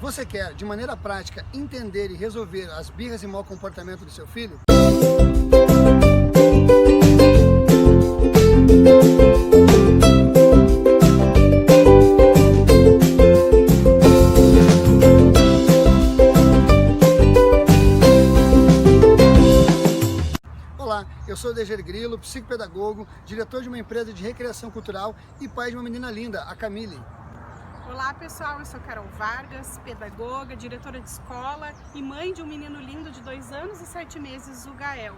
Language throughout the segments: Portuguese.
Você quer, de maneira prática, entender e resolver as birras e mau comportamento do seu filho? Olá, eu sou o Deger Grilo, psicopedagogo, diretor de uma empresa de recreação cultural e pai de uma menina linda, a Camille. Olá pessoal, eu sou Carol Vargas, pedagoga, diretora de escola e mãe de um menino lindo de 2 anos e 7 meses, o Gael.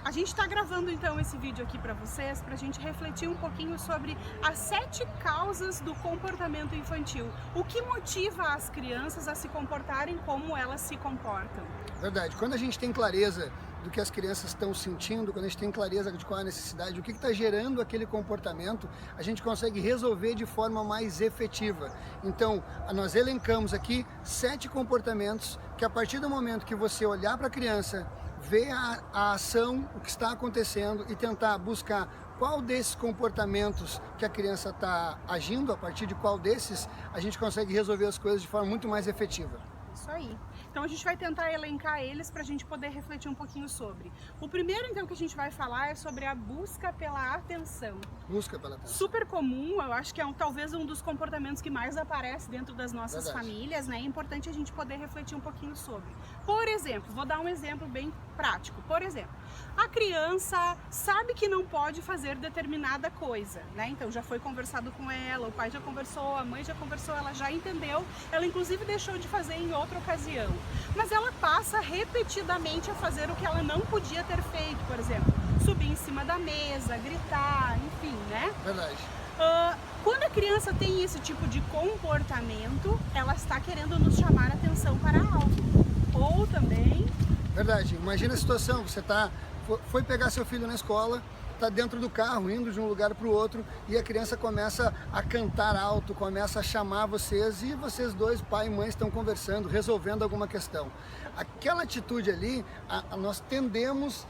A gente está gravando então esse vídeo aqui para vocês, para a gente refletir um pouquinho sobre as 7 causas do comportamento infantil. O que motiva as crianças a se comportarem como elas se comportam. Verdade, quando a gente tem clareza do que as crianças estão sentindo, quando a gente tem clareza de qual é a necessidade, o que está gerando aquele comportamento, a gente consegue resolver de forma mais efetiva. Então, nós elencamos aqui 7 comportamentos que a partir do momento que você olhar para a criança, ver a ação, o que está acontecendo e tentar buscar qual desses comportamentos que a criança está agindo, a partir de qual desses, a gente consegue resolver as coisas de forma muito mais efetiva. Isso aí. Então a gente vai tentar elencar eles para a gente poder refletir um pouquinho sobre. O primeiro então que a gente vai falar é sobre a busca pela atenção. Busca pela atenção. Super comum, eu acho que é talvez um dos comportamentos que mais aparece dentro das nossas famílias, né? É importante a gente poder refletir um pouquinho sobre. Por exemplo, vou dar um exemplo bem prático. Por exemplo, a criança sabe que não pode fazer determinada coisa, né? Então já foi conversado com ela, o pai já conversou, a mãe já conversou, ela já entendeu, ela inclusive deixou de fazer em outra ocasião. Mas ela passa repetidamente a fazer o que ela não podia ter feito, por exemplo, subir em cima da mesa, gritar, enfim, né? Verdade. Quando a criança tem esse tipo de comportamento, ela está querendo nos chamar a atenção para algo. Ou também... Verdade. Imagina a situação, você foi pegar seu filho na escola, está dentro do carro, indo de um lugar para o outro, e a criança começa a cantar alto, começa a chamar vocês, e vocês dois, pai e mãe, estão conversando, resolvendo alguma questão. Aquela atitude ali, nós tendemos,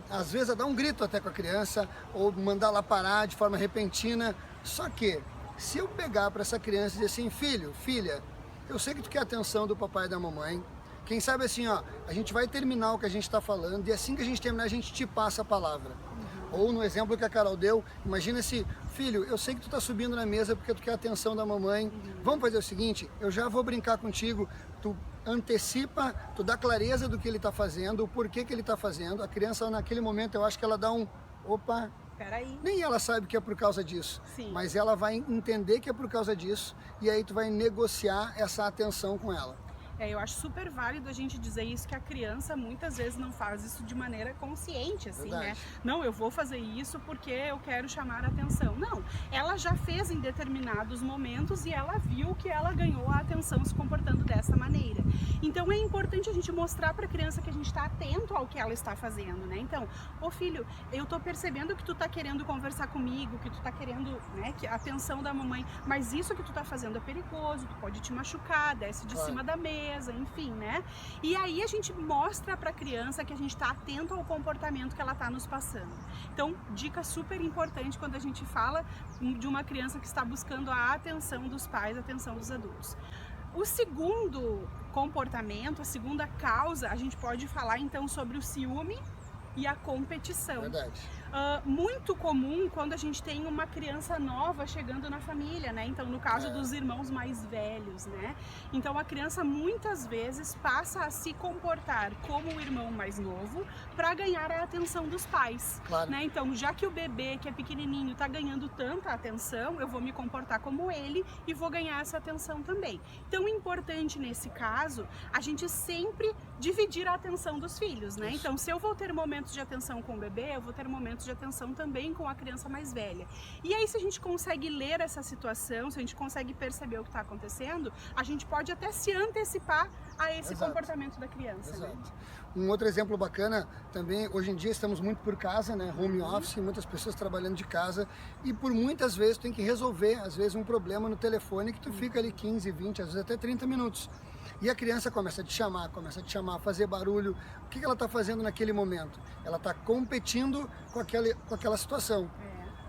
às vezes, a dar um grito até com a criança, ou mandar ela parar de forma repentina. Só que, se eu pegar para essa criança e dizer assim, filho, filha, eu sei que tu quer a atenção do papai e da mamãe, quem sabe assim, ó, a gente vai terminar o que a gente está falando, e assim que a gente terminar, a gente te passa a palavra. Ou no exemplo que a Carol deu, imagina esse, filho, eu sei que tu tá subindo na mesa porque tu quer a atenção da mamãe, vamos fazer o seguinte, eu já vou brincar contigo, tu antecipa, tu dá clareza do que ele tá fazendo, o porquê que ele tá fazendo, a criança naquele momento eu acho que ela dá um, opa, peraí. Nem ela sabe que é por causa disso, Sim. Mas ela vai entender que é por causa disso, e aí tu vai negociar essa atenção com ela. Eu acho super válido a gente dizer isso, que a criança muitas vezes não faz isso de maneira consciente, assim, Verdade. né? Não, eu vou fazer isso porque eu quero chamar a atenção. Não, ela já fez em determinados momentos e ela viu que ela ganhou a atenção se comportando dessa maneira. Então é importante a gente mostrar para a criança que a gente está atento ao que ela está fazendo, né? Então, ô filho, eu tô percebendo que tu tá querendo conversar comigo, que tu tá querendo, né, que a atenção da mamãe, mas isso que tu tá fazendo é perigoso, tu pode te machucar, desce de cima da mesa, enfim, né? E aí a gente mostra para a criança que a gente está atento ao comportamento que ela está nos passando. Então, dica super importante quando a gente fala de uma criança que está buscando a atenção dos pais, a atenção dos adultos. O segundo comportamento, a segunda causa, a gente pode falar então sobre o ciúme e a competição. Verdade. Muito comum quando a gente tem uma criança nova chegando na família, né? Então, no caso dos irmãos mais velhos, né? Então, a criança muitas vezes passa a se comportar como o irmão mais novo para ganhar a atenção dos pais, Claro. né? Então, já que o bebê, que é pequenininho, tá ganhando tanta atenção, eu vou me comportar como ele e vou ganhar essa atenção também. Então, é importante nesse caso, a gente sempre dividir a atenção dos filhos, né? Então, se eu vou ter momentos de atenção com o bebê, eu vou ter momentos de atenção também com a criança mais velha. E aí, se a gente consegue ler essa situação, se a gente consegue perceber o que está acontecendo, a gente pode até se antecipar a esse comportamento da criança. Exato. Né? Um outro exemplo bacana também, hoje em dia estamos muito por casa, né? Home office, muitas pessoas trabalhando de casa, e por muitas vezes tem que resolver, às vezes, um problema no telefone que tu fica ali 15, 20, às vezes até 30 minutos. E a criança começa a te chamar, fazer barulho. O que ela está fazendo naquele momento? Ela está competindo com aquela situação.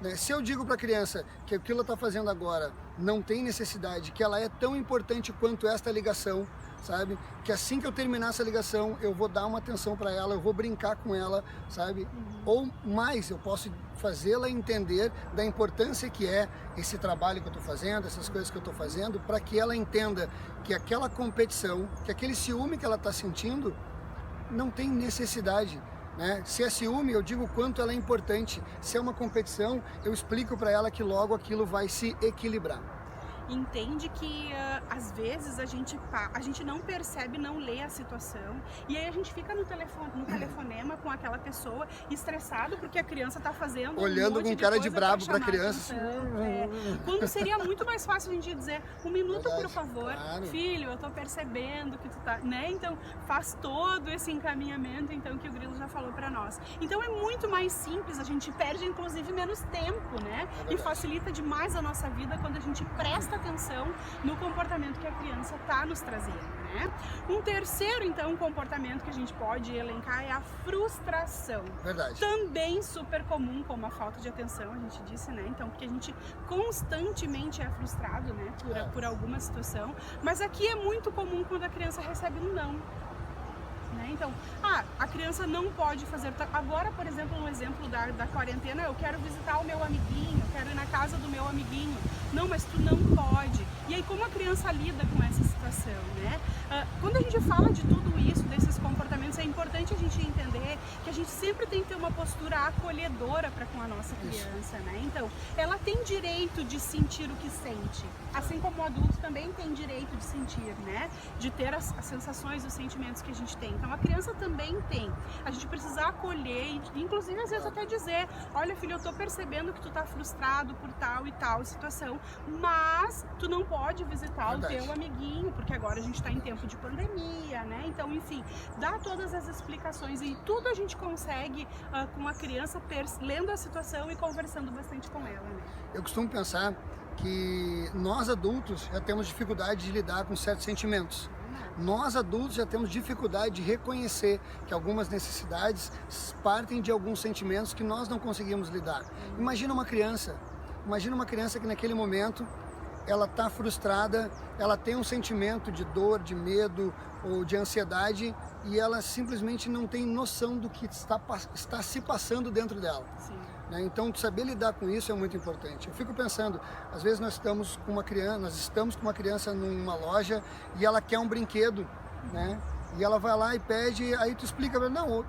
né? Se eu digo para a criança que o que ela está fazendo agora não tem necessidade, que ela é tão importante quanto esta ligação, sabe? Que assim que eu terminar essa ligação, eu vou dar uma atenção para ela, eu vou brincar com ela, sabe? Ou mais, eu posso fazê-la entender da importância que é esse trabalho que eu estou fazendo, essas coisas que eu estou fazendo, para que ela entenda que aquela competição, que aquele ciúme que ela está sentindo, não tem necessidade. Né? Se é ciúme, eu digo o quanto ela é importante. Se é uma competição, eu explico para ela que logo aquilo vai se equilibrar. Entende que às vezes a gente não percebe, não lê a situação, e aí a gente fica no telefonema com aquela pessoa estressado porque a criança está fazendo olhando com cara de brabo para a criança. Quando seria muito mais fácil a gente dizer: um minuto, por favor, claro. Filho, eu estou percebendo que tu tá, né? Então faz todo esse encaminhamento então que o Grilo já falou para nós. Então é muito mais simples, a gente perde inclusive menos tempo, né? E facilita demais a nossa vida quando a gente presta atenção no comportamento que a criança está nos trazendo, né? Um terceiro, então, comportamento que a gente pode elencar é a frustração. Verdade. Também super comum, como a falta de atenção, a gente disse, né? Então, porque a gente constantemente é frustrado, né? Por alguma situação. Mas aqui é muito comum quando a criança recebe um não. Né? Então, a criança não pode fazer... Agora, por exemplo, um exemplo da quarentena, eu quero visitar o meu amiguinho, eu quero ir na casa do meu amiguinho. Não, mas tu não pode. E aí, como a criança lida com essa situação, né? Quando a gente fala de tudo isso, desses comportamentos, é importante a gente entender que a gente sempre tem que ter uma postura acolhedora para com a nossa criança, né? Então, ela tem direito de sentir o que sente, assim como o adulto também tem direito de sentir, né? De ter as sensações, os sentimentos que a gente tem. Então, a criança também tem. A gente precisa acolher e, inclusive, às vezes até dizer: olha, filho, eu tô percebendo que tu tá frustrado por tal e tal situação, mas tu não pode visitar o teu amiguinho, porque agora a gente está em tempo de pandemia, né? Então, enfim, dá todas as explicações e tudo a gente consegue com a criança lendo a situação e conversando bastante com ela, né? Eu costumo pensar que nós adultos já temos dificuldade de lidar com certos sentimentos. Nós adultos já temos dificuldade de reconhecer que algumas necessidades partem de alguns sentimentos que nós não conseguimos lidar. Imagina uma criança que naquele momento ela está frustrada, ela tem um sentimento de dor, de medo ou de ansiedade e ela simplesmente não tem noção do que está se passando dentro dela. Sim. Né? Então, saber lidar com isso é muito importante. Eu fico pensando, às vezes nós estamos com uma criança numa loja e ela quer um brinquedo, né? E ela vai lá e pede, aí tu explica para ela: não,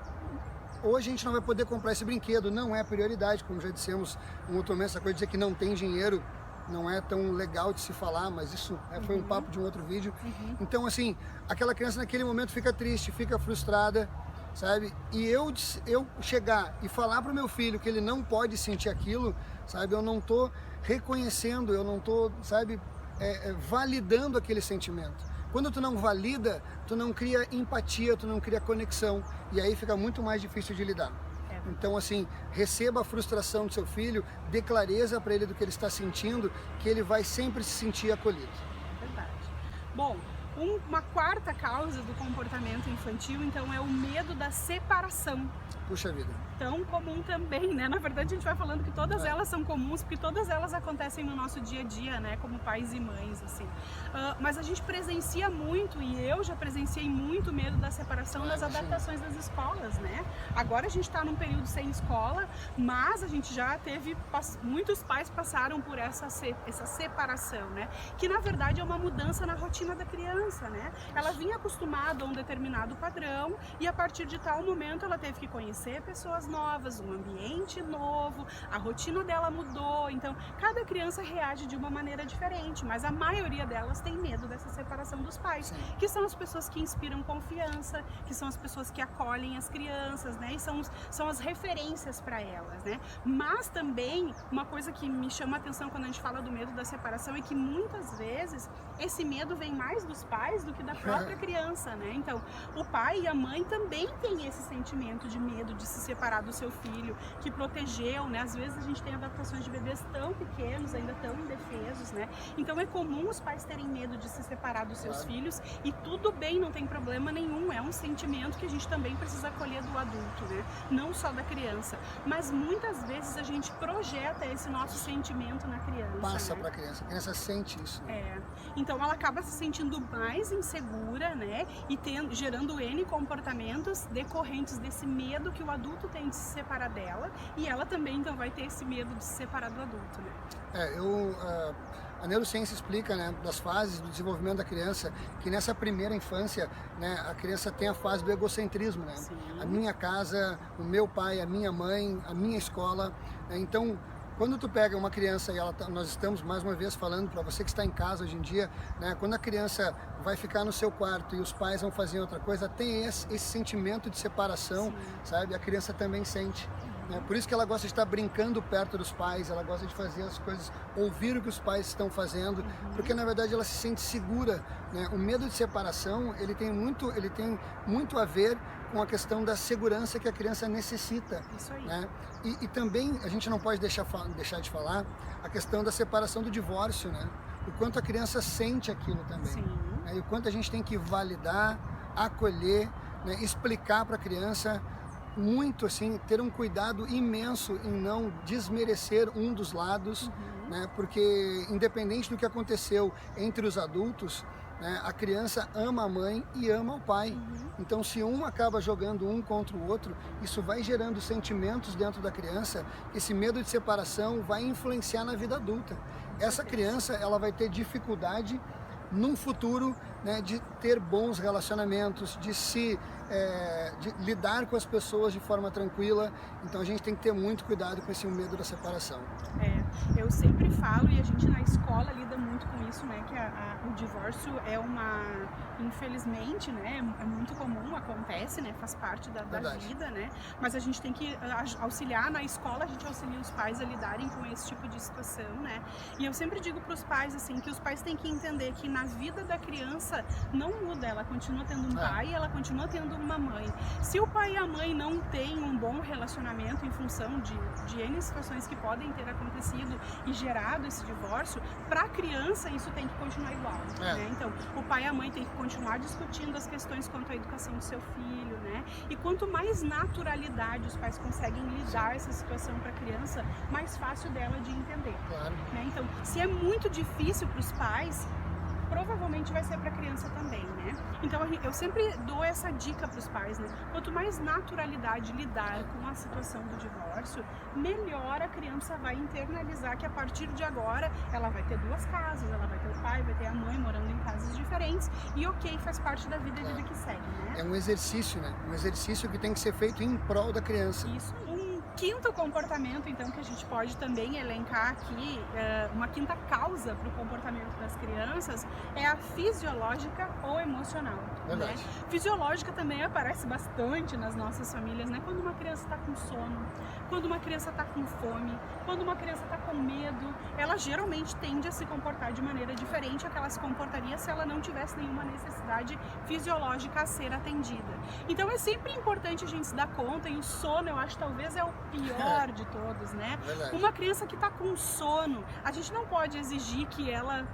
hoje a gente não vai poder comprar esse brinquedo, não é prioridade, como já dissemos um outro momento, essa coisa de dizer que não tem dinheiro não é tão legal de se falar, mas isso foi um papo de um outro vídeo. Então, assim, aquela criança naquele momento fica triste, fica frustrada, sabe? E eu chegar e falar para o meu filho que ele não pode sentir aquilo, sabe? Eu não estou reconhecendo, eu não estou, sabe, validando aquele sentimento. Quando tu não valida, tu não cria empatia, tu não cria conexão, e aí fica muito mais difícil de lidar. Então, assim, receba a frustração do seu filho, dê clareza para ele do que ele está sentindo, que ele vai sempre se sentir acolhido. Verdade. Bom, uma quarta causa do comportamento infantil, então, é o medo da separação. Puxa vida. Tão comum também, né? Na verdade, a gente vai falando que todas elas são comuns, porque todas elas acontecem no nosso dia a dia, né? Como pais e mães, assim. Mas a gente presencia muito, e eu já presenciei muito medo da separação nas adaptações das escolas, né? Agora a gente está num período sem escola, mas a gente já teve, muitos pais passaram por essa separação, né? Que na verdade é uma mudança na rotina da criança, né? Ela vinha acostumada a um determinado padrão e a partir de tal momento ela teve que conhecer pessoas novas, um ambiente novo, a rotina dela mudou, então cada criança reage de uma maneira diferente, mas a maioria delas tem medo dessa separação dos pais, que são as pessoas que inspiram confiança, que são as pessoas que acolhem as crianças, né, e são as referências para elas, né, mas também uma coisa que me chama a atenção quando a gente fala do medo da separação é que muitas vezes esse medo vem mais dos pais do que da própria criança, né, então o pai e a mãe também têm esse sentimento de medo de se separar cuidar do seu filho, que protegeu, né? Às vezes a gente tem adaptações de bebês tão pequenos, ainda tão indefesos, né? Então é comum os pais terem medo de se separar dos seus filhos, e tudo bem, não tem problema nenhum, é um sentimento que a gente também precisa acolher do adulto, né? Não só da criança, mas muitas vezes a gente projeta esse nosso sentimento na criança. Passa né? para a criança sente isso. Né? Então ela acaba se sentindo mais insegura, né? E gerando N comportamentos decorrentes desse medo que o adulto tem de se separar dela, e ela também então vai ter esse medo de se separar do adulto, né? A neurociência explica, né, das fases do desenvolvimento da criança, que nessa primeira infância, né, a criança tem a fase do egocentrismo, né? A minha casa, o meu pai, a minha mãe, a minha escola, né? Então, quando tu pega uma criança e nós estamos mais uma vez falando para você que está em casa hoje em dia, né, quando a criança vai ficar no seu quarto e os pais vão fazer outra coisa, tem esse sentimento de separação, sabe? A criança também sente. Por isso que ela gosta de estar brincando perto dos pais, ela gosta de fazer as coisas, ouvir o que os pais estão fazendo, porque na verdade ela se sente segura, né? O medo de separação, ele tem muito a ver com a questão da segurança que a criança necessita. Isso aí. Né? E também a gente não pode deixar de falar a questão da separação do divórcio, né? O quanto a criança sente aquilo também. Né? E o quanto a gente tem que validar, acolher, né? Explicar para a criança, muito assim, ter um cuidado imenso em não desmerecer um dos lados, né? Porque independente do que aconteceu entre os adultos, né, a criança ama a mãe e ama o pai. Então se um acaba jogando um contra o outro, isso vai gerando sentimentos dentro da criança, esse medo de separação vai influenciar na vida adulta. Essa criança, ela vai ter dificuldade num futuro, né, de ter bons relacionamentos, de lidar com as pessoas de forma tranquila. Então a gente tem que ter muito cuidado com esse medo da separação. Eu sempre falo, e a gente na escola lida muito com isso, né, que o divórcio é infelizmente, né, é muito comum, acontece, né, faz parte da vida, né, mas a gente tem que auxiliar na escola, a gente auxilia os pais a lidarem com esse tipo de situação, né, e eu sempre digo para os pais, assim, que os pais têm que entender que na vida da criança não muda, ela continua tendo um pai, ela continua tendo uma mãe. Se o pai e a mãe não têm um bom relacionamento em função de N situações que podem ter acontecido e gerado esse divórcio, para a criança isso tem que continuar igual, né? Então, o pai e a mãe têm que continuar discutindo as questões quanto à educação do seu filho, né? E quanto mais naturalidade os pais conseguem lidar essa situação para a criança, mais fácil dela de entender. Né? Então, se é muito difícil para os pais, provavelmente vai ser para a criança também, né? Então eu sempre dou essa dica para os pais, né? Quanto mais naturalidade lidar com a situação do divórcio, melhor a criança vai internalizar que a partir de agora ela vai ter duas casas, ela vai ter o pai, vai ter a mãe morando em casas diferentes, e ok, faz parte da vida e vida que segue, né? É um exercício, né? Um exercício que tem que ser feito em prol da criança. Isso. Quinto comportamento, então, que a gente pode também elencar aqui, uma quinta causa para o comportamento das crianças é a fisiológica ou emocional. Né? Fisiológica também aparece bastante nas nossas famílias, né? Quando uma criança está com sono, quando uma criança está com fome, quando uma criança está com medo, ela geralmente tende a se comportar de maneira diferente a que ela se comportaria se ela não tivesse nenhuma necessidade fisiológica a ser atendida. Então é sempre importante a gente se dar conta, e o sono eu acho talvez é o pior de todos, né? Uma criança que está com sono, a gente não pode exigir que ela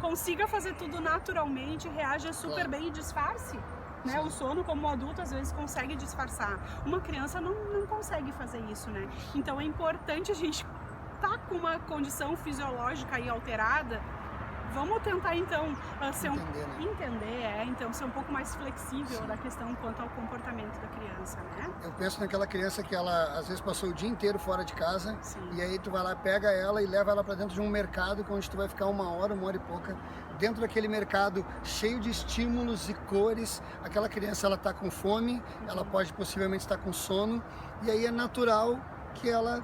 consiga fazer tudo naturalmente, reaja super bem e disfarce. Né? O sono, como adulto, às vezes consegue disfarçar. Uma criança não consegue fazer isso, né? Então é importante a gente estar com uma condição fisiológica aí alterada. Vamos tentar então ser um pouco mais flexível da questão quanto ao comportamento da criança, né? Eu penso naquela criança que ela às vezes passou o dia inteiro fora de casa, e aí tu vai lá, pega ela e leva ela para dentro de um mercado onde tu vai ficar uma hora e pouca, dentro daquele mercado cheio de estímulos e cores. Aquela criança, ela tá com fome, ela pode possivelmente estar com sono, e aí é natural que ela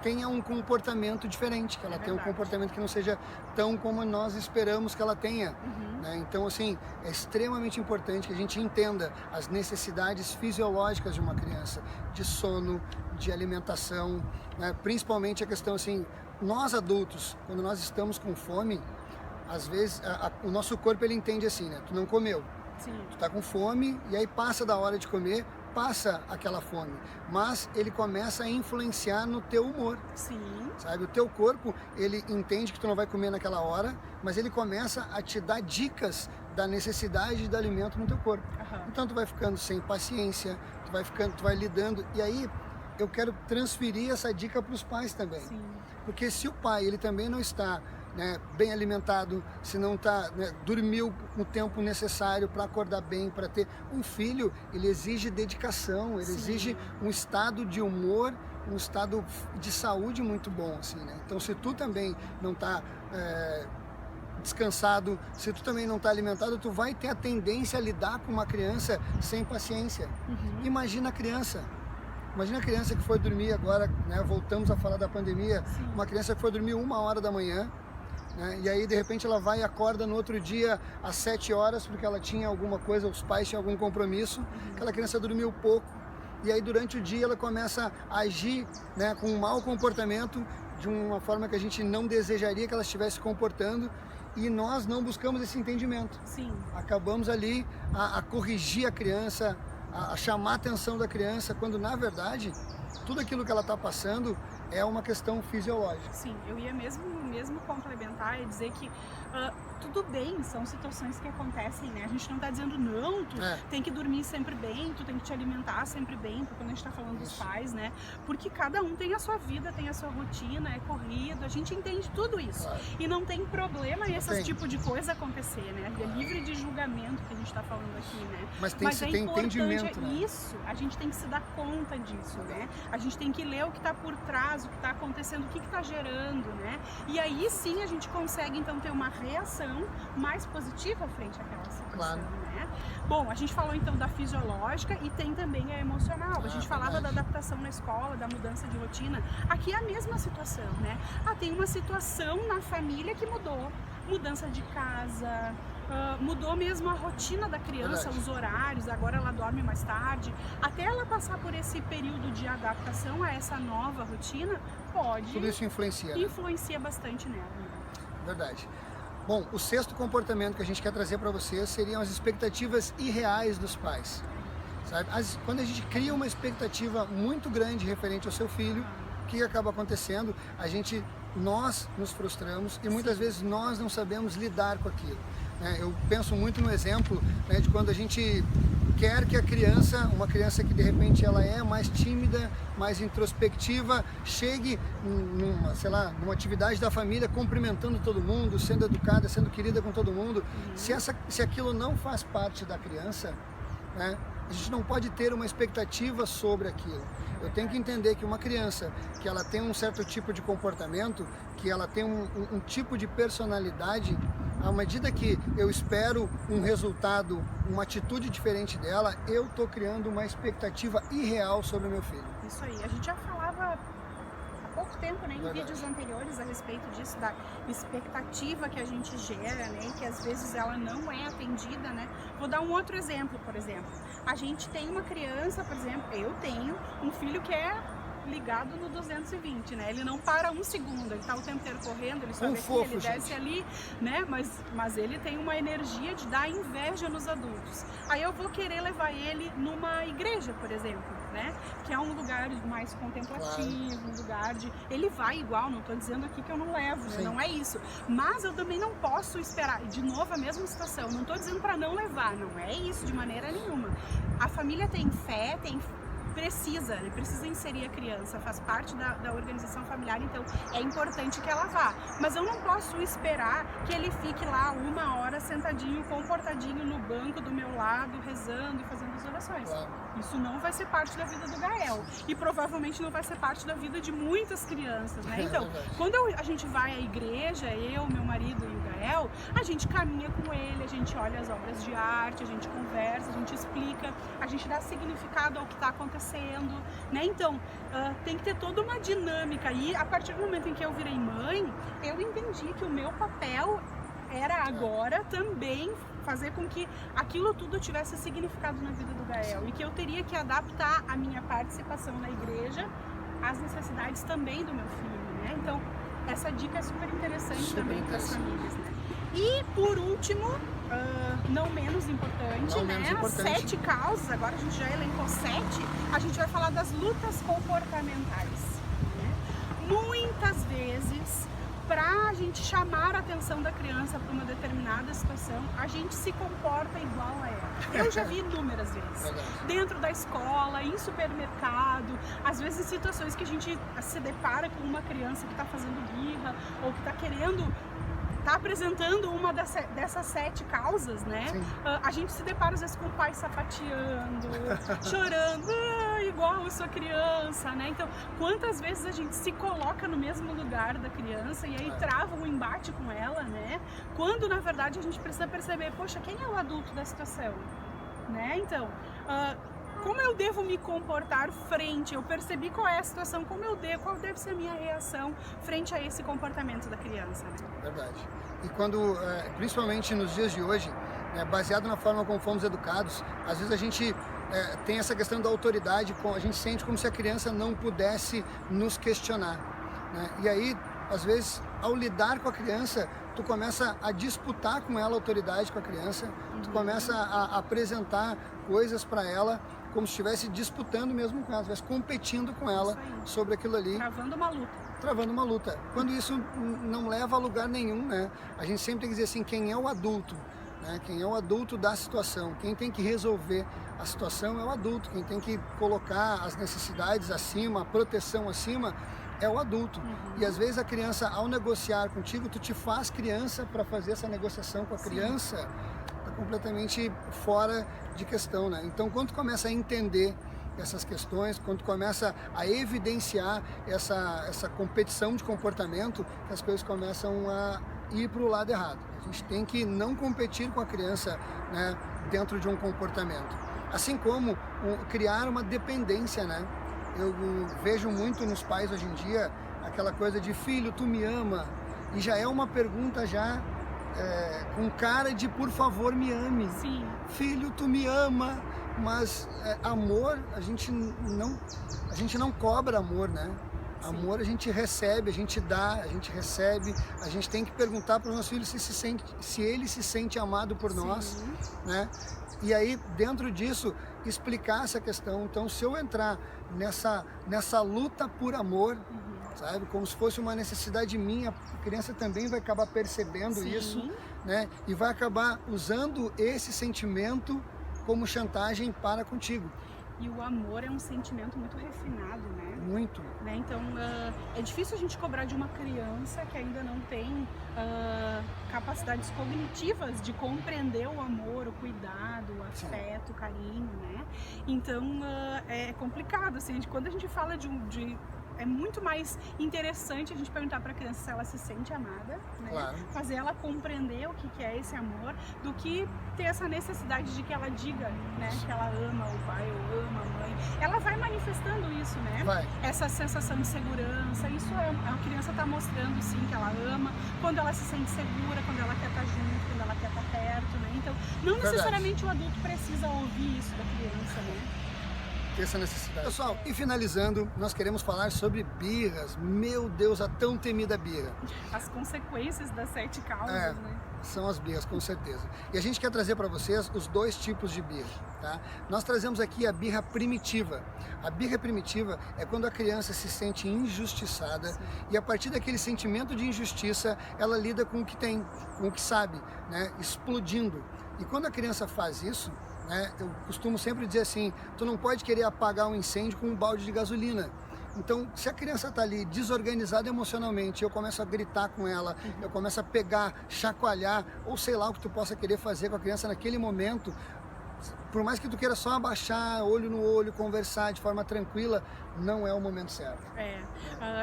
tenha um comportamento diferente, que ela tenha um comportamento que não seja tão como nós esperamos que ela tenha. Né? Então, assim, é extremamente importante que a gente entenda as necessidades fisiológicas de uma criança, de sono, de alimentação, né? Principalmente a questão, assim, nós adultos, quando nós estamos com fome, às vezes o nosso corpo, ele entende assim, né? Tu não comeu. Tu tá com fome, e aí passa da hora de comer, passa aquela fome, mas ele começa a influenciar no teu humor. Sim. Sabe, o teu corpo, ele entende que tu não vai comer naquela hora, mas ele começa a te dar dicas da necessidade do alimento no teu corpo. Aham. Então tu vai ficando sem paciência, tu vai lidando, e aí eu quero transferir essa dica para os pais também. Sim. Porque se o pai, ele também não está, né, bem alimentado, se não está, né, dormiu no tempo necessário para acordar bem, para ter um filho, ele exige dedicação, ele Sim. exige um estado de humor, um estado de saúde muito bom, assim, né? Então, se tu também não está descansado, se tu também não está alimentado, tu vai ter a tendência a lidar com uma criança sem paciência. Uhum. Imagina a criança que foi dormir agora, né, voltamos a falar da pandemia, Sim. uma criança que foi dormir 1h, né, e aí de repente ela vai e acorda no outro dia às 7 horas porque ela tinha alguma coisa, os pais tinham algum compromisso, aquela criança dormiu pouco, e aí durante o dia ela começa a agir, né, com um mau comportamento, de uma forma que a gente não desejaria que ela estivesse se comportando, e nós não buscamos esse entendimento. Sim. Acabamos ali a corrigir a criança, a chamar a atenção da criança, quando na verdade tudo aquilo que ela está passando é uma questão fisiológica. Sim, eu ia mesmo complementar e dizer que tudo bem, são situações que acontecem, né? A gente não está dizendo não, tu tem que dormir sempre bem, tu tem que te alimentar sempre bem, porque quando a gente está falando dos pais, né? Porque cada um tem a sua vida, tem a sua rotina, é corrido, a gente entende tudo isso. Claro. E não tem problema esse tipo de coisa acontecer, né? Claro. É livre de julgamento que a gente está falando aqui, né? Mas tem que ter entendimento, né? Isso, a gente tem que se dar conta disso, né? A gente tem que ler o que está por trás, o que está acontecendo, o que está gerando, né? E aí sim a gente consegue então ter uma reação mais positiva frente àquela situação, Claro. né? Bom, a gente falou então da fisiológica e tem também a emocional. A gente falava da adaptação na escola, da mudança de rotina. Aqui é a mesma situação, né? Tem uma situação na família que mudou. Mudança de casa, mudou mesmo a rotina da criança, os horários, agora ela dorme mais tarde. Até ela passar por esse período de adaptação a essa nova rotina, pode... Tudo isso influencia. Influencia bastante nela. Verdade. Bom, o sexto comportamento que a gente quer trazer para vocês seriam as expectativas irreais dos pais. Sabe? Quando a gente cria uma expectativa muito grande referente ao seu filho, o que acaba acontecendo? Nós nos frustramos e muitas vezes nós não sabemos lidar com aquilo. Eu penso muito no exemplo, né, de quando a gente quer que uma criança que de repente ela é mais tímida, mais introspectiva, chegue numa atividade da família cumprimentando todo mundo, sendo educada, sendo querida com todo mundo. Se aquilo não faz parte da criança, né, a gente não pode ter uma expectativa sobre aquilo. Eu tenho que entender que uma criança que ela tem um certo tipo de comportamento, que ela tem um tipo de personalidade, à medida que eu espero um resultado, uma atitude diferente dela, eu estou criando uma expectativa irreal sobre o meu filho. Isso aí, a gente já falava há pouco tempo, né, em vídeos anteriores a respeito disso, da expectativa que a gente gera, né, e que às vezes ela não é atendida, né. Vou dar um outro exemplo, por exemplo. A gente tem uma criança, por exemplo, eu tenho um filho que é ligado no 220, né? Ele não para um segundo, ele tá o tempo inteiro correndo, ele sobe aqui, ele desce ali, né? Mas ele tem uma energia de dar inveja nos adultos. Aí eu vou querer levar ele numa igreja, por exemplo, né? Que é um lugar mais contemplativo, um lugar de... Ele vai igual, não tô dizendo aqui que eu não levo, né? Não é isso. Mas eu também não posso esperar, de novo a mesma situação, não tô dizendo para não levar, não é isso de maneira nenhuma. A família tem fé, precisa inserir a criança, faz parte da organização familiar, então é importante que ela vá. Mas eu não posso esperar que ele fique lá 1 hora sentadinho, comportadinho no banco do meu lado, rezando e fazendo as orações. Claro. Isso não vai ser parte da vida do Gael e provavelmente não vai ser parte da vida de muitas crianças, né? Então, quando a gente vai à igreja, eu, meu marido e o Gael, a gente caminha com ele, a gente olha as obras de arte, a gente conversa, a gente explica, a gente dá significado ao que está acontecendo, né? Então, tem que ter toda uma dinâmica e a partir do momento em que eu virei mãe, eu entendi que o meu papel era agora também fazer com que aquilo tudo tivesse significado na vida do Gael e que eu teria que adaptar a minha participação na igreja às necessidades também do meu filho, né? Então, essa dica é super interessante também para as famílias, né? E, por último, não menos importante, Não né? menos importante. 7 causas, agora a gente já elencou 7, a gente vai falar das lutas comportamentais. Né? Muitas vezes, para a gente chamar a atenção da criança para uma determinada situação, a gente se comporta igual a ela. Eu já vi inúmeras vezes. Verdade. Dentro da escola, em supermercado, às vezes em situações que a gente se depara com uma criança que está fazendo birra ou que está querendo, está apresentando uma dessas 7 causas, né? A gente se depara às vezes com o pai sapateando, chorando, igual eu sou criança, né? Então, quantas vezes a gente se coloca no mesmo lugar da criança e aí trava um embate com ela, né? Quando, na verdade, a gente precisa perceber, poxa, quem é o adulto da situação? Né? Então, como eu devo me comportar frente, eu percebi qual é a situação, qual deve ser a minha reação frente a esse comportamento da criança, né? Verdade. E quando, principalmente nos dias de hoje, baseado na forma como fomos educados, às vezes a gente tem essa questão da autoridade, a gente sente como se a criança não pudesse nos questionar, né? E aí, às vezes, ao lidar com a criança, tu começa a disputar com ela a autoridade com a criança, tu começa a apresentar coisas para ela como se estivesse disputando mesmo com ela, estivesse competindo com ela sobre aquilo ali. Travando uma luta. Quando isso não leva a lugar nenhum, né? A gente sempre tem que dizer assim, quem é o adulto, né? Quem é o adulto da situação, quem tem que resolver a situação é o adulto, quem tem que colocar as necessidades acima, a proteção acima, é o adulto. E às vezes a criança, ao negociar contigo, tu te faz criança para fazer essa negociação com a criança, tá completamente fora de questão, né? Então, quando tu começa a entender essas questões, quando tu começa a evidenciar essa competição de comportamento, as coisas começam a ir para o lado errado. A gente tem que não competir com a criança, né, dentro de um comportamento. Assim como criar uma dependência, né? Eu vejo muito nos pais hoje em dia aquela coisa de filho, tu me ama? E já é uma pergunta já com cara de por favor me ame. Sim. Filho, tu me ama? Mas amor, a gente não cobra amor, né? Sim. Amor a gente recebe, a gente dá, a gente recebe. A gente tem que perguntar para os nossos filhos se ele se sente amado por nós, né? E aí, dentro disso, explicar essa questão. Então, se eu entrar nessa luta por amor, sabe, como se fosse uma necessidade minha, a criança também vai acabar percebendo isso, né? E vai acabar usando esse sentimento como chantagem para contigo. E o amor é um sentimento muito refinado, né? Muito. Né? Então, é difícil a gente cobrar de uma criança que ainda não tem capacidades cognitivas de compreender o amor, o cuidado, o afeto, o carinho, né? Então, é complicado, assim, quando a gente fala é muito mais interessante a gente perguntar para a criança se ela se sente amada, né? Claro. Fazer ela compreender o que é esse amor, do que ter essa necessidade de que ela diga, né, que ela ama o pai ou ama a mãe. Ela vai manifestando isso, né? Vai. Essa sensação de segurança, isso a criança está mostrando sim que ela ama, quando ela se sente segura, quando ela quer estar junto, quando ela quer estar perto, né? Então, não necessariamente o adulto precisa ouvir isso da criança, né? Essa necessidade. Pessoal, e finalizando, nós queremos falar sobre birras. Meu Deus, a tão temida birra. As consequências das 7 causas, né? São as birras, com certeza. E a gente quer trazer para vocês os 2 tipos de birra, tá? Nós trazemos aqui a birra primitiva. A birra primitiva é quando a criança se sente injustiçada e a partir daquele sentimento de injustiça, ela lida com o que tem, com o que sabe, né? Explodindo. E quando a criança faz isso, eu costumo sempre dizer assim, tu não pode querer apagar um incêndio com um balde de gasolina. Então, se a criança está ali desorganizada emocionalmente, eu começo a gritar com ela, eu começo a pegar, chacoalhar, ou sei lá o que tu possa querer fazer com a criança naquele momento, por mais que tu queira só abaixar, olho no olho, conversar de forma tranquila, não é o momento certo.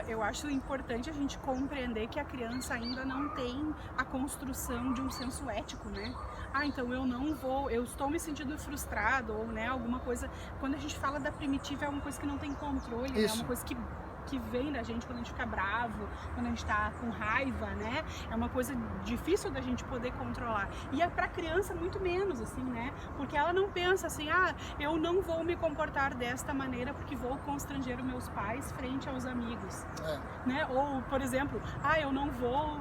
Eu acho importante a gente compreender que a criança ainda não tem a construção de um senso ético, né? Então eu estou me sentindo frustrado, ou, né, alguma coisa. Quando a gente fala da primitiva, é uma coisa que não tem controle, né? É uma coisa que vem da gente quando a gente fica bravo, quando a gente tá com raiva, né? É uma coisa difícil da gente poder controlar. E é pra criança muito menos, assim, né? Porque ela não pensa assim, eu não vou me comportar desta maneira porque vou constranger os meus pais frente aos amigos, né? Ou, por exemplo, eu não vou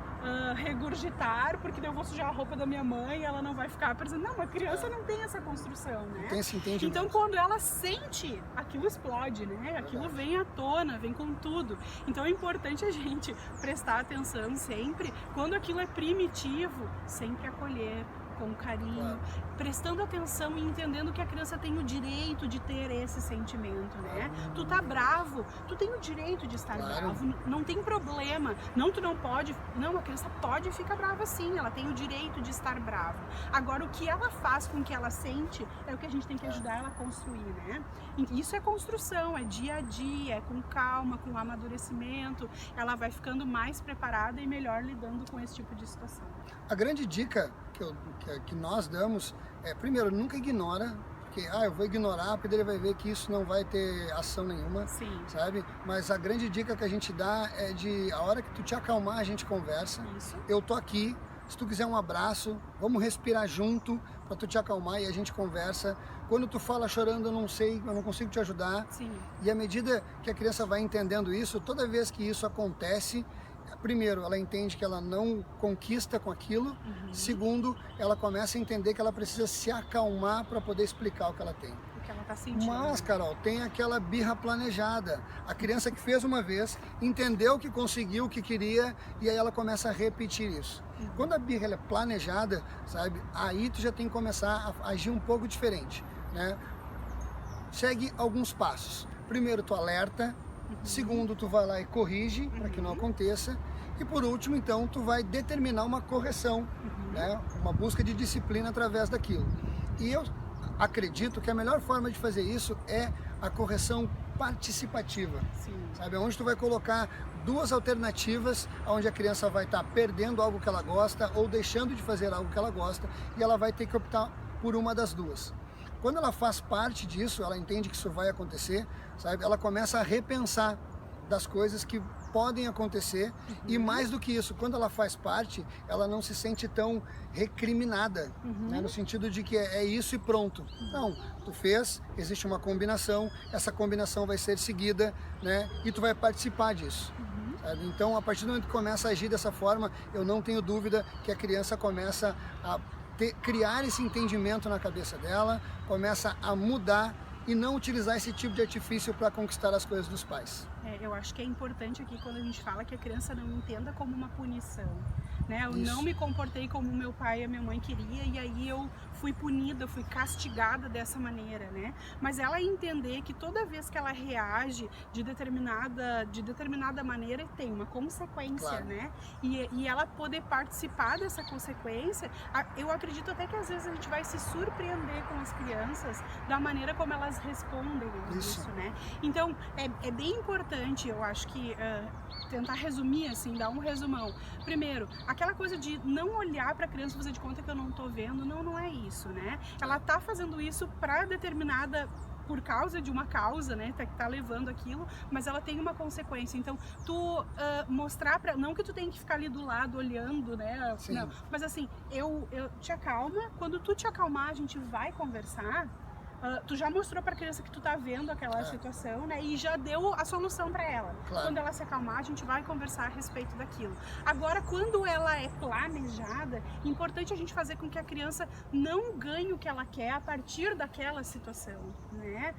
regurgitar, porque daí eu vou sujar a roupa da minha mãe e ela não vai ficar pensando. Não, a criança não tem essa construção, né? Tem esse entendimento. Então, quando ela sente, aquilo explode, né? Aquilo vem à tona, vem com tudo. Então, é importante a gente prestar atenção sempre, quando aquilo é primitivo, sempre acolher com carinho, prestando atenção e entendendo que a criança tem o direito de ter esse sentimento, né? Tu tá bravo, tu tem o direito de estar bravo, não tem problema. Não, tu não pode, não, a criança pode ficar brava sim, ela tem o direito de estar brava. Agora, o que ela faz com o que ela sente é o que a gente tem que ajudar ela a construir, né? Isso é construção, é dia a dia, é com calma, com amadurecimento, ela vai ficando mais preparada e melhor lidando com esse tipo de situação. A grande dica que nós damos é, primeiro, nunca ignora, porque eu vou ignorar, porque ele vai ver que isso não vai ter ação nenhuma, sabe? Mas a grande dica que a gente dá é de, a hora que tu te acalmar, a gente conversa. Eu tô aqui, se tu quiser um abraço, vamos respirar junto para tu te acalmar e a gente conversa. Quando tu fala chorando, eu não consigo te ajudar. E à medida que a criança vai entendendo isso, toda vez que isso acontece, primeiro, ela entende que ela não conquista com aquilo. Segundo, ela começa a entender que ela precisa se acalmar para poder explicar o que ela tem. O que ela tá sentindo. Mas, Carol, tem aquela birra planejada. A criança que fez uma vez, entendeu que conseguiu o que queria e aí ela começa a repetir isso. Quando a birra ela é planejada, sabe, aí tu já tem que começar a agir um pouco diferente, né? Segue alguns passos. Primeiro, tu alerta. Segundo, tu vai lá e corrige para que não aconteça. E por último, então, tu vai determinar uma correção, né? Uma busca de disciplina através daquilo. E eu acredito que a melhor forma de fazer isso é a correção participativa. Sabe? Onde tu vai colocar duas alternativas, onde a criança vai estar perdendo algo que ela gosta ou deixando de fazer algo que ela gosta e ela vai ter que optar por uma das duas. Quando ela faz parte disso, ela entende que isso vai acontecer, sabe? Ela começa a repensar das coisas que podem acontecer e mais do que isso, quando ela faz parte, ela não se sente tão recriminada, né? No sentido de que é isso e pronto. Não, tu fez, existe uma combinação, essa combinação vai ser seguida, né? E tu vai participar disso. Sabe? Então, a partir do momento que começa a agir dessa forma, eu não tenho dúvida que a criança começa a criar esse entendimento na cabeça dela, começa a mudar e não utilizar esse tipo de artifício para conquistar as coisas dos pais. Eu acho que é importante aqui quando a gente fala que a criança não entenda como uma punição, né? Eu não me comportei como meu pai e a minha mãe queria e aí eu fui punida, fui castigada dessa maneira, né? Mas ela entender que toda vez que ela reage de determinada maneira tem uma consequência, né? E ela poder participar dessa consequência, eu acredito até que às vezes a gente vai se surpreender com as crianças da maneira como elas respondem a isso, né? Então, é bem importante, eu acho que tentar resumir assim, dar um resumão. Primeiro, aquela coisa de não olhar para a criança e fazer de conta que eu não tô vendo, não é isso, né? Ela tá fazendo isso para por causa de uma causa, né, que tá levando aquilo, mas ela tem uma consequência. Então, tu mostrar não que tu tem que ficar ali do lado olhando, né? Não, mas assim, eu te acalma, quando tu te acalmar, a gente vai conversar. Tu já mostrou para a criança que tu tá vendo aquela situação, né? E já deu a solução para ela. Quando ela se acalmar, a gente vai conversar a respeito daquilo. Agora, quando ela é planejada, é importante a gente fazer com que a criança não ganhe o que ela quer a partir daquela situação, né?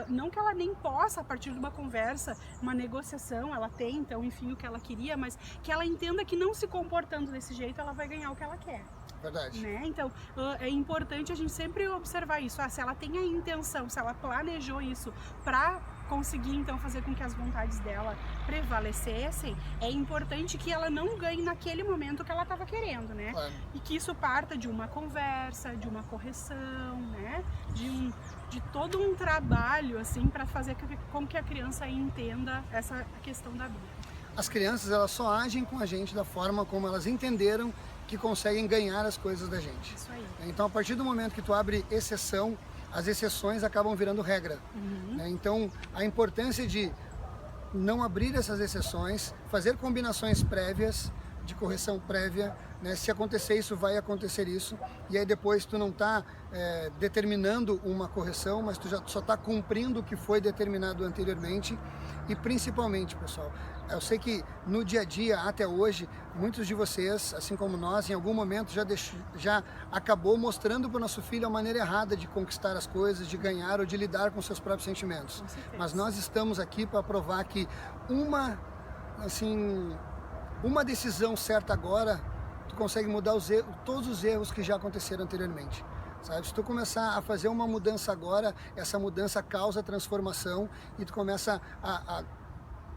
Não que ela nem possa, a partir de uma conversa, uma negociação, ela tem, então, enfim, o que ela queria, mas que ela entenda que não se comportando desse jeito, ela vai ganhar o que ela quer. Verdade. Né? Então, é importante a gente sempre observar isso. Se ela tem a intenção, se ela planejou isso para conseguir, então, fazer com que as vontades dela prevalecessem, é importante que ela não ganhe naquele momento que ela estava querendo, né? E que isso parta de uma conversa, de uma correção, né? De todo um trabalho, assim, para fazer com que a criança entenda essa questão da birra. As crianças, elas só agem com a gente da forma como elas entenderam que conseguem ganhar as coisas da gente. Isso aí. Então, a partir do momento que tu abre exceção, as exceções acabam virando regra. Né? Então, a importância de não abrir essas exceções, fazer combinações prévias, de correção prévia, né? Se acontecer isso, vai acontecer isso, e aí depois tu não está determinando uma correção, mas tu já só está cumprindo o que foi determinado anteriormente. E principalmente, pessoal, Eu sei que no dia a dia, até hoje, muitos de vocês, assim como nós, em algum momento já acabou mostrando para o nosso filho a maneira errada de conquistar as coisas, de ganhar ou de lidar com seus próprios sentimentos. Mas nós estamos aqui para provar que uma decisão certa agora, tu consegue mudar todos os erros que já aconteceram anteriormente. Sabe? Se tu começar a fazer uma mudança agora, essa mudança causa transformação e tu começa a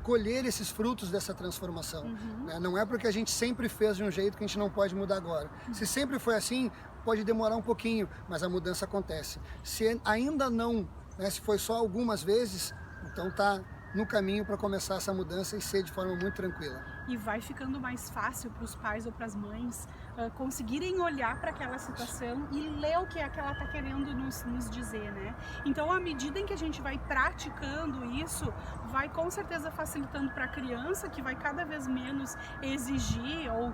colher esses frutos dessa transformação. Né? Não é porque a gente sempre fez de um jeito que a gente não pode mudar agora. Se sempre foi assim, pode demorar um pouquinho, mas a mudança acontece. Se ainda não, né, se foi só algumas vezes, então tá no caminho para começar essa mudança e ser de forma muito tranquila. E vai ficando mais fácil para os pais ou para as mães conseguirem olhar para aquela situação e ler o que é que ela está querendo nos dizer, né? Então, à medida em que a gente vai praticando isso, vai com certeza facilitando para a criança, que vai cada vez menos exigir ou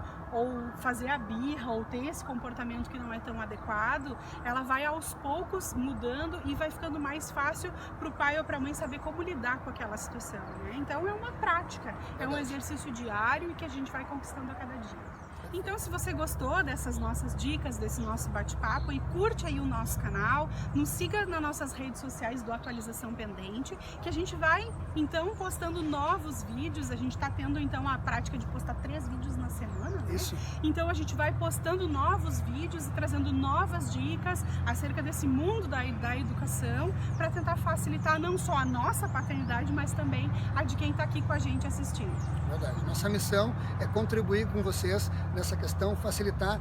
fazer a birra ou ter esse comportamento que não é tão adequado. Ela vai aos poucos mudando e vai ficando mais fácil para o pai ou para a mãe saber como lidar com aquela situação, né? Então, é uma prática, é um exercício diário e que a gente vai conquistando a cada dia. Então, se você gostou dessas nossas dicas, desse nosso bate-papo, e curte aí o nosso canal, nos siga nas nossas redes sociais do Atualização Pendente, que a gente vai, então, postando novos vídeos. A gente está tendo, então, a prática de postar 3 vídeos na semana, né? Isso. Então, a gente vai postando novos vídeos e trazendo novas dicas acerca desse mundo da educação, para tentar facilitar não só a nossa paternidade, mas também a de quem está aqui com a gente assistindo. Verdade. Nossa missão é contribuir com vocês nessa questão, facilitar,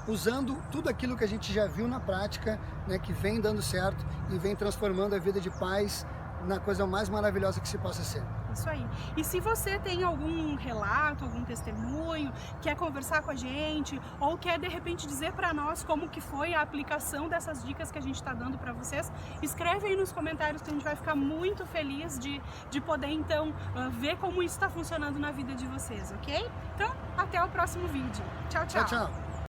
usando tudo aquilo que a gente já viu na prática, né, que vem dando certo e vem transformando a vida de pais na coisa mais maravilhosa que se possa ser. Isso aí. E se você tem algum relato, algum testemunho, quer conversar com a gente, ou quer de repente dizer para nós como que foi a aplicação dessas dicas que a gente está dando para vocês, escreve aí nos comentários que a gente vai ficar muito feliz de poder então ver como isso está funcionando na vida de vocês, ok? Então, até o próximo vídeo. Tchau, tchau. Tchau, tchau.